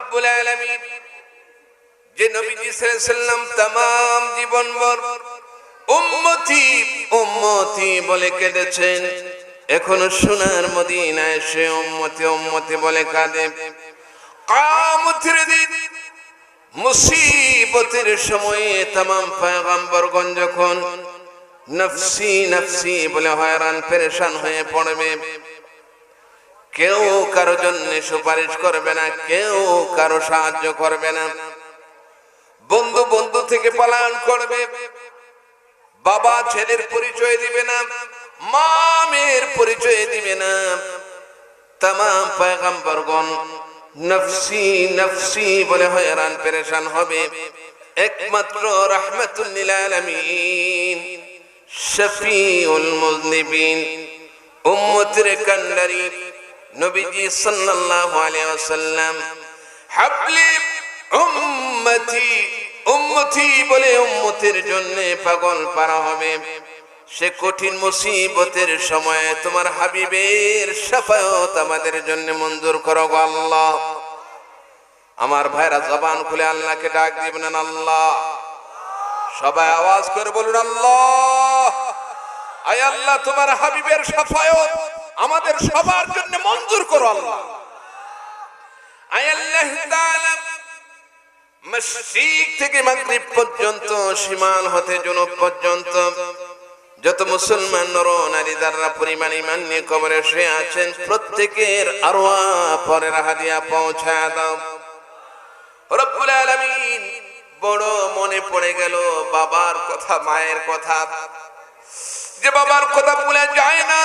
রব্বুল আলামিন যে নবীজি সাল্লাল্লাহু আলাইহি ওয়াসাল্লাম तमाम জীবনভর উম্মতি উম্মতি বলে কেঁদেছেন, এখনো সোনার মদিনায় সে উম্মতি উম্মতি বলে কাঁদে। কিয়ামতের দিন মুসিবতের সময়ে तमाम পয়গম্বরগণ যখন নফসি নফসি বলে হয়রান পেরেশান হয়ে পড়বে, কেউ কারো জন্য সুপারিশ করবে না, কেউ কারো সাহায্য করবে না, বন্ধু বন্ধু থেকে পলায়ন করবে, বাবা ছেলের পরিচয় দিবে না, মা মেয়ের পরিচয় দিবে না। तमाम পয়গম্বরগণ নফসি নফসি বলে হয়রান পেরেশান হবে। একমাত্র রাহমাতুল লিল আলামিন শফিউল মুযনিবিন উম্মতের কান্ডারি নবীজি সাল্লাল্লাহু আলাইহি ওয়াসাল্লাম হাবলি উম্মতি উম্মতি বলে উম্মতের জন্য পাগল পারা হবে। সে কঠিন মুসিবতের সময় তোমার হাবিবের শাফায়াত আমাদের জন্য মঞ্জুর করো গো আল্লাহ। আমার ভাইরা জবান খুলে আল্লাহকে ডাক দিবেন আল্লাহ। সবাই আওয়াজ করে বলুন আল্লাহ। আয় আল্লাহ, তোমার হাবিবের শাফায়াত আমাদের সবার জন্য মঞ্জুর করো আল্লাহ। আয় আল্লাহ তাআলা মশরিক থেকে মাগরিব পর্যন্ত, শিমাল হতে জুনুব পর্যন্ত যত মুসলমান নর নারী যারা পরিমাণ ঈমান নিয়ে কবরে শুয়ে আছেন, প্রত্যেকের আরওয়াহ পরের হাদিয়া পৌঁছায় দাও রব্বুল আলামিন। বড় মনে পড়ে গেল বাবার কথা, মায়ের কথা, যে বাবার কথা ভুলে যায় না।